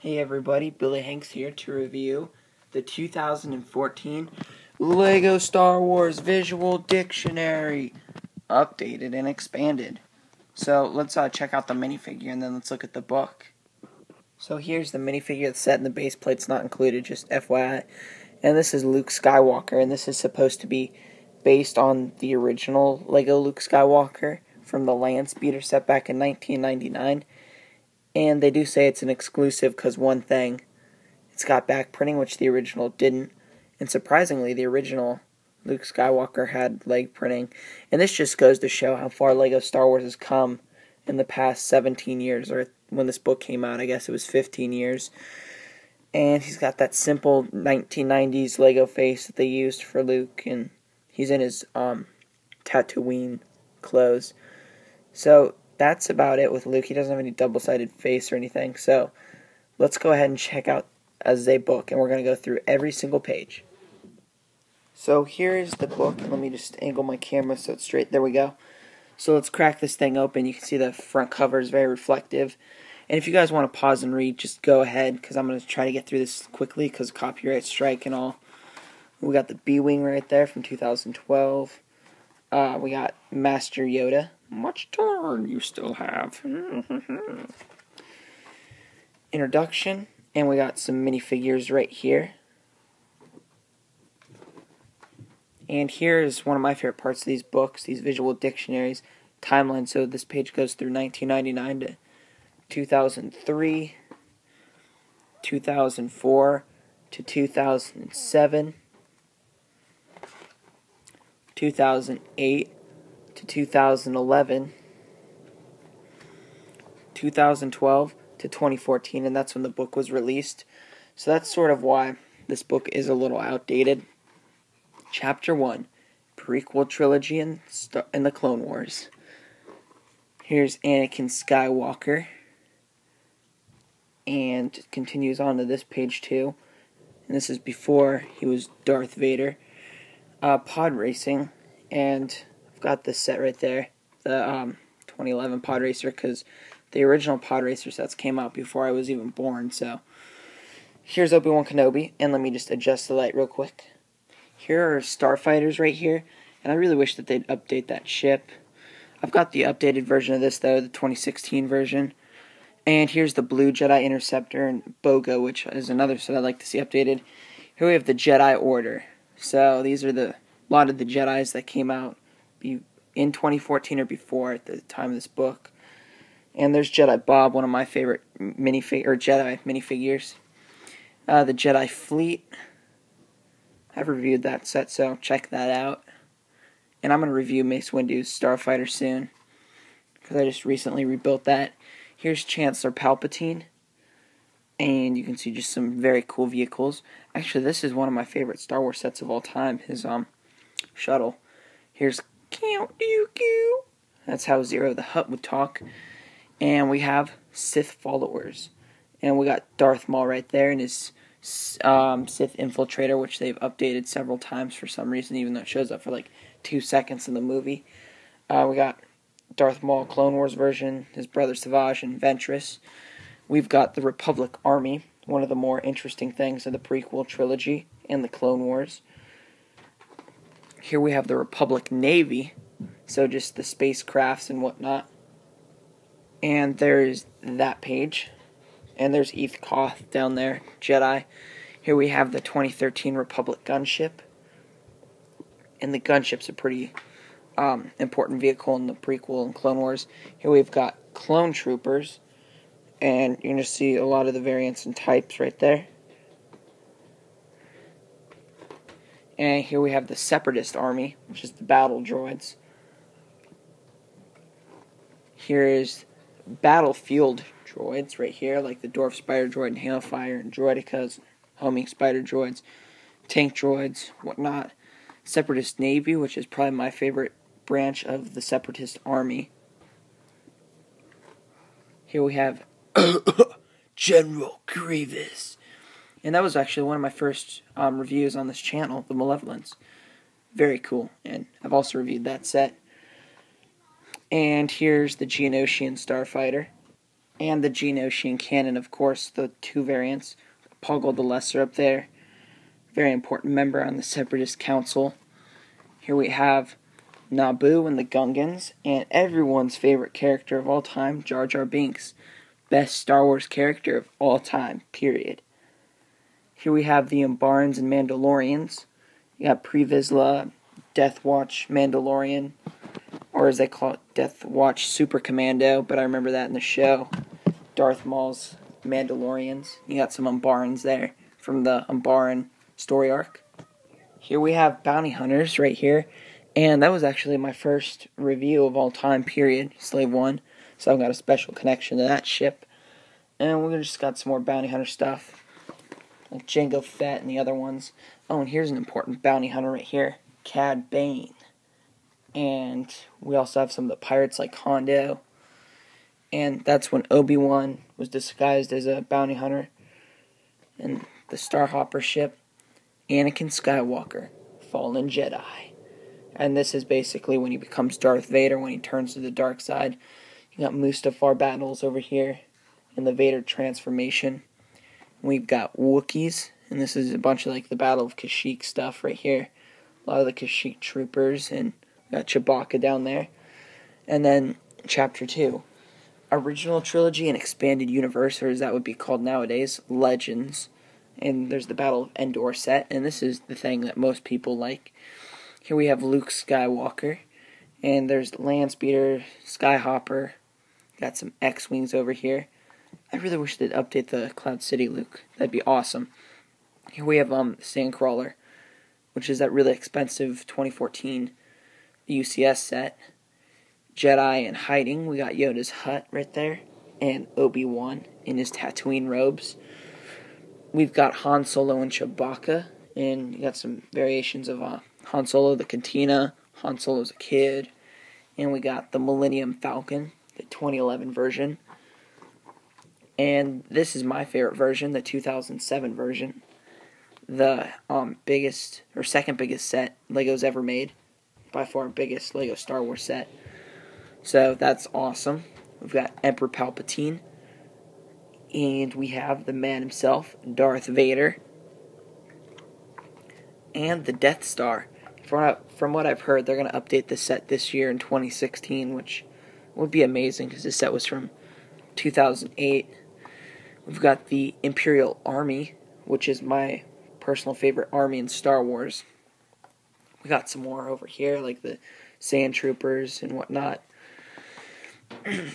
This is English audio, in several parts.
Hey everybody, Billyhank's here to review the 2014 LEGO Star Wars Visual Dictionary, updated and expanded. So let's check out the minifigure and then let's look at the book. So here's the minifigure that's set, and the base plate's not included, just FYI. And this is Luke Skywalker, and this is supposed to be based on the original LEGO Luke Skywalker from the land speeder set back in 1999. And they do say it's an exclusive because one thing, it's got back printing, which the original didn't. And surprisingly, the original Luke Skywalker had leg printing. And this just goes to show how far LEGO Star Wars has come in the past 17 years. Or when this book came out, I guess it was 15 years. And he's got that simple 1990s LEGO face that they used for Luke. And he's in his Tatooine clothes. So that's about it with Luke. He doesn't have any double-sided face or anything. So let's go ahead and check out a book, and we're going to go through every single page. So here is the book. Let me just angle my camera so it's straight. There we go. So let's crack this thing open. You can see the front cover is very reflective. And if you guys want to pause and read, just go ahead, because I'm going to try to get through this quickly because copyright strike and all. We got the B-Wing right there from 2012. We got Master Yoda. Much to learn you still have. Introduction. And we got some minifigures right here. And here is one of my favorite parts of these books, these visual dictionaries, timeline. So this page goes through 1999 to 2003, 2004 to 2007, 2008 to 2011, 2012 to 2014, and that's when the book was released. So that's sort of why this book is a little outdated. Chapter 1, Prequel Trilogy in the Clone Wars. Here's Anakin Skywalker, and it continues on to this page too. And this is before he was Darth Vader. Pod racing, and I've got this set right there, the 2011 Pod Racer, because the original Pod Racer sets came out before I was even born. So here's Obi-Wan Kenobi, and let me just adjust the light real quick. Here are starfighters right here, and I really wish that they'd update that ship. I've got the updated version of this though, the 2016 version. And here's the Blue Jedi Interceptor and BOGO, which is another set I'd like to see updated. Here we have the Jedi Order. So these are a lot of the Jedis that came out in 2014 or before at the time of this book. And there's Jedi Bob, one of my favorite Jedi minifigures. The Jedi Fleet. I've reviewed that set, so check that out. And I'm going to review Mace Windu's Starfighter soon, because I just recently rebuilt that. Here's Chancellor Palpatine. And you can see just some very cool vehicles. Actually, this is one of my favorite Star Wars sets of all time, his shuttle. Here's Count Dooku. That's how Zero the Hutt would talk. And we have Sith followers. And we got Darth Maul right there and his Sith infiltrator, which they've updated several times for some reason, even though it shows up for like 2 seconds in the movie. We got Darth Maul Clone Wars version, his brother Savage and Ventress. We've got the Republic Army, one of the more interesting things of the prequel trilogy and the Clone Wars. Here we have the Republic Navy, so just the spacecrafts and whatnot. And there's that page. And there's Eth Koth down there, Jedi. Here we have the 2013 Republic gunship. And the gunship's a pretty important vehicle in the prequel and Clone Wars. Here we've got clone troopers. And you're going to see a lot of the variants and types right there. And here we have the Separatist Army, which is the battle droids. Here is battlefield droids right here, like the Dwarf Spider Droid and Hailfire and Droidicas, homing spider droids, tank droids, whatnot. Separatist Navy, which is probably my favorite branch of the Separatist Army. Here we have General Grievous. And that was actually one of my first reviews on this channel, The Malevolence. Very cool. And I've also reviewed that set. And here's the Geonosian Starfighter. and the Geonosian canon, of course, the two variants. Poggle the Lesser up there, very important member on the Separatist Council. Here we have Naboo and the Gungans, and everyone's favorite character of all time, Jar Jar Binks. Best Star Wars character of all time, period. Here we have the Umbarans and Mandalorians. You got Pre Vizsla, Death Watch Mandalorian, or as they call it, Death Watch Super Commando, but I remember that in the show. Darth Maul's Mandalorians. You got some Umbarans there from the Umbaran story arc. Here we have Bounty Hunters right here, and that was actually my first review of all time, period, Slave 1, so I've got a special connection to that ship. And we just got some more Bounty Hunter stuff, like Jango Fett and the other ones. Oh, and here's an important bounty hunter right here, Cad Bane. And we also have some of the pirates like Hondo. And that's when Obi-Wan was disguised as a bounty hunter. And the Starhopper ship, Anakin Skywalker, Fallen Jedi. And this is basically when he becomes Darth Vader, when he turns to the dark side. You got Mustafar battles over here, and the Vader transformation. We've got Wookiees, and this is a bunch of like the Battle of Kashyyyk stuff right here. A lot of the Kashyyyk troopers, and we got Chewbacca down there. And then Chapter 2, Original Trilogy and Expanded Universe, or as that would be called nowadays, Legends. And there's the Battle of Endor set, and this is the thing that most people like. Here we have Luke Skywalker, and there's Landspeeder, Skyhopper. Got some X-Wings over here. I really wish they'd update the Cloud City Luke. That'd be awesome. Here we have Sandcrawler, which is that really expensive 2014 UCS set. Jedi in hiding. We got Yoda's hut right there, and Obi-Wan in his Tatooine robes. We've got Han Solo and Chewbacca, and you got some variations of Han Solo, the Cantina, Han Solo's a kid, and we got the Millennium Falcon, the 2011 version. And this is my favorite version, the 2007 version. The biggest, or second biggest set Lego's ever made. By far biggest Lego Star Wars set. So that's awesome. We've got Emperor Palpatine. And we have the man himself, Darth Vader. And the Death Star. From what I've heard, they're going to update the set this year in 2016, which would be amazing because the set was from 2008. We've got the Imperial Army, which is my personal favorite army in Star Wars. We got some more over here, like the Sand Troopers and whatnot.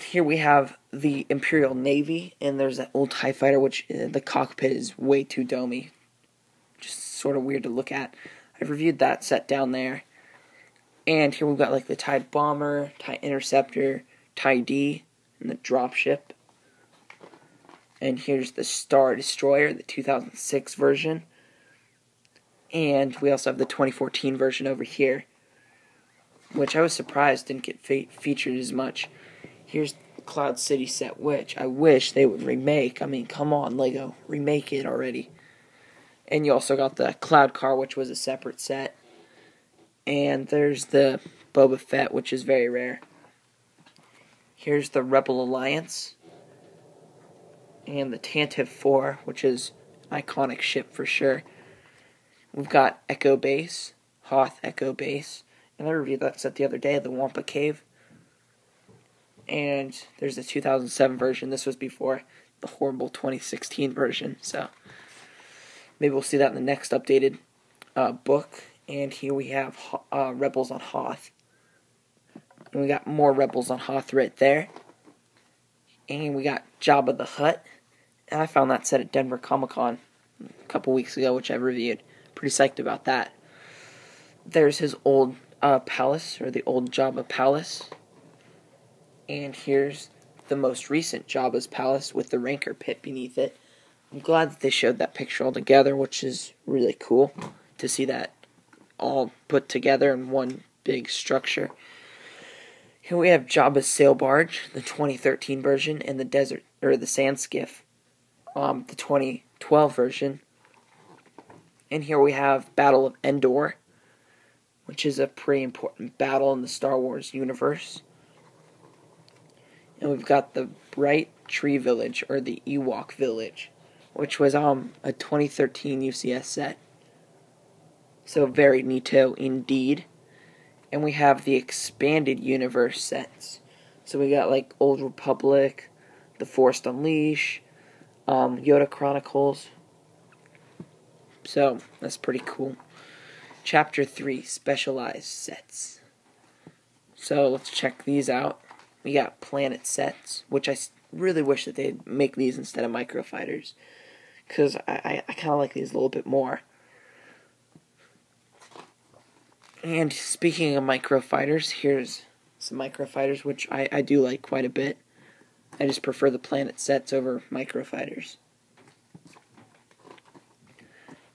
Here we have the Imperial Navy, and there's that old TIE fighter, which the cockpit is way too domey. Just sort of weird to look at. I've reviewed that set down there. And here we've got like the TIE Bomber, TIE Interceptor, TIE D, and the dropship. And here's the Star Destroyer, the 2006 version. And we also have the 2014 version over here, which I was surprised didn't get featured as much. Here's the Cloud City set, which I wish they would remake. I mean, come on, Lego, remake it already. And you also got the Cloud Car, which was a separate set. And there's the Boba Fett, which is very rare. Here's the Rebel Alliance. And the Tantive 4, which is an iconic ship for sure. We've got Echo Base, Hoth Echo Base. And I reviewed that set the other day, the Wampa Cave. And there's the 2007 version. This was before the horrible 2016 version. So maybe we'll see that in the next updated book. And here we have Rebels on Hoth. And we got more Rebels on Hoth right there. And we got Jabba the Hutt. And I found that set at Denver Comic-Con a couple weeks ago, which I reviewed. Pretty psyched about that. There's his old palace, or the old Jabba Palace. And here's the most recent Jabba's Palace with the Rancor pit beneath it. I'm glad that they showed that picture all together, which is really cool to see that all put together in one big structure. Here we have Jabba's Sail Barge, the 2013 version, and the desert, or the Sand Skiff, the 2012 version. And here we have Battle of Endor, which is a pretty important battle in the Star Wars universe. And we've got the Bright Tree Village, or the Ewok Village, which was a 2013 UCS set. So very neato indeed. And we have the Expanded Universe sets. So we got like Old Republic, The Force Unleashed, Yoda Chronicles. So that's pretty cool. Chapter 3, Specialized Sets. So let's check these out. We got Planet Sets, which I really wish that they'd make these instead of Microfighters, because I kind of like these a little bit more. And speaking of Microfighters, here's some Microfighters, which I do like quite a bit. I just prefer the Planet Sets over Microfighters.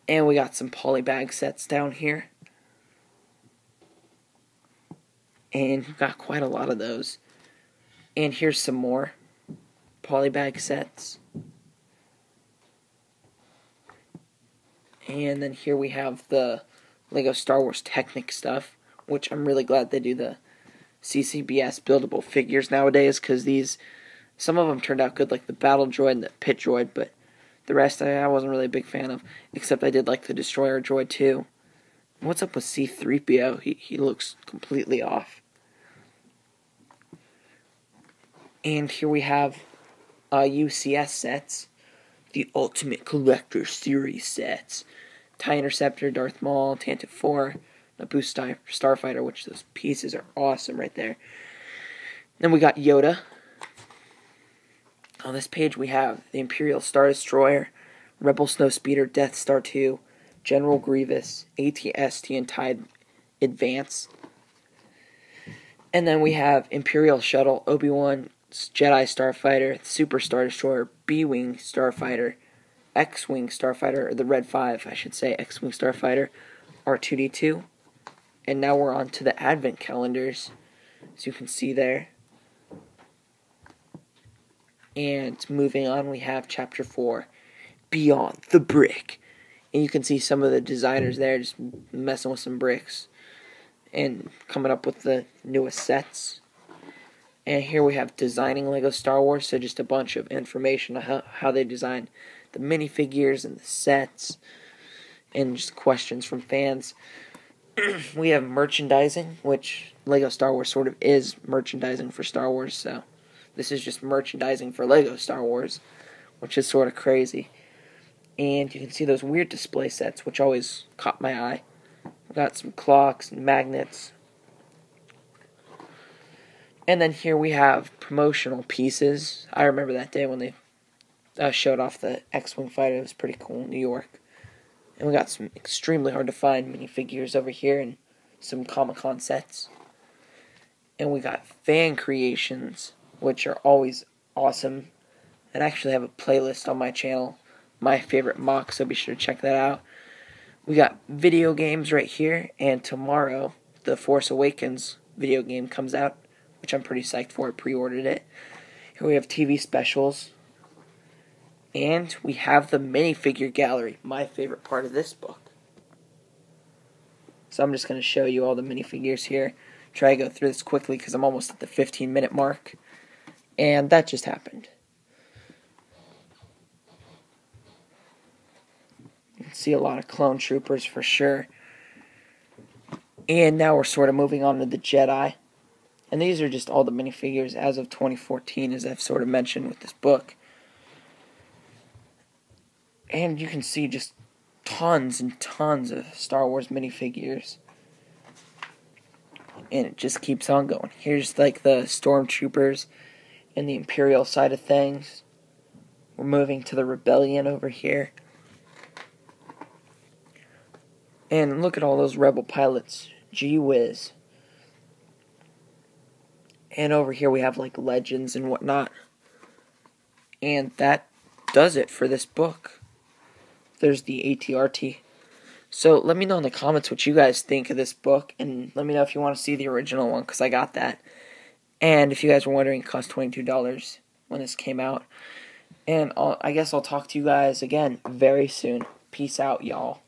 And we got some polybag sets down here. And we've got quite a lot of those. And here's some more polybag sets. And then here we have the Lego Star Wars Technic stuff, which I'm really glad they do the CCBS buildable figures nowadays, because some of them turned out good, like the Battle Droid and the Pit Droid, but the rest I wasn't really a big fan of, except I did like the Destroyer Droid too. What's up with C-3PO? He looks completely off. And here we have UCS sets, the Ultimate Collector Series sets. TIE Interceptor, Darth Maul, Tantive 4, Naboo Starfighter, which those pieces are awesome right there. Then we got Yoda. On this page we have the Imperial Star Destroyer, Rebel Snowspeeder, Death Star 2, General Grievous, AT-ST, and TIE Advance. And then we have Imperial Shuttle, Obi-Wan, Jedi Starfighter, Super Star Destroyer, B-Wing Starfighter, X-Wing Starfighter, or the Red 5, I should say, X-Wing Starfighter, R2-D2. And now we're on to the Advent calendars, as you can see there. And moving on, we have Chapter 4, Beyond the Brick. And you can see some of the designers there just messing with some bricks and coming up with the newest sets. And here we have Designing Lego Star Wars, so just a bunch of information on how they design the minifigures and the sets, and just questions from fans. We have merchandising, which Lego Star Wars sort of is merchandising for Star Wars, so this is just merchandising for Lego Star Wars, which is sort of crazy. And you can see those weird display sets, which always caught my eye. We've got some clocks and magnets. And then here we have promotional pieces. I remember that day when they showed off the X-Wing fighter. It was pretty cool in New York. And we got some extremely hard to find minifigures over here and some Comic-Con sets. And we got fan creations, which are always awesome. And I actually have a playlist on my channel, my favorite mock, so be sure to check that out. We got video games right here, and tomorrow the Force Awakens video game comes out, which I'm pretty psyched for. I pre-ordered it. Here we have TV specials. And we have the minifigure gallery, my favorite part of this book. So I'm just going to show you all the minifigures here. Try to go through this quickly because I'm almost at the 15-minute mark. And that just happened. You can see a lot of clone troopers for sure. And now we're sort of moving on to the Jedi. And these are just all the minifigures as of 2014, as I've sort of mentioned with this book. And you can see just tons and tons of Star Wars minifigures. And it just keeps on going. Here's like the Stormtroopers and the Imperial side of things. We're moving to the Rebellion over here. And look at all those Rebel pilots. Gee whiz. And over here we have like legends and whatnot. And that does it for this book. There's the ATRT. So let me know in the comments what you guys think of this book, and let me know if you want to see the original one, because I got that. And if you guys were wondering, it cost $22 when this came out. And I guess I'll talk to you guys again very soon. Peace out, y'all.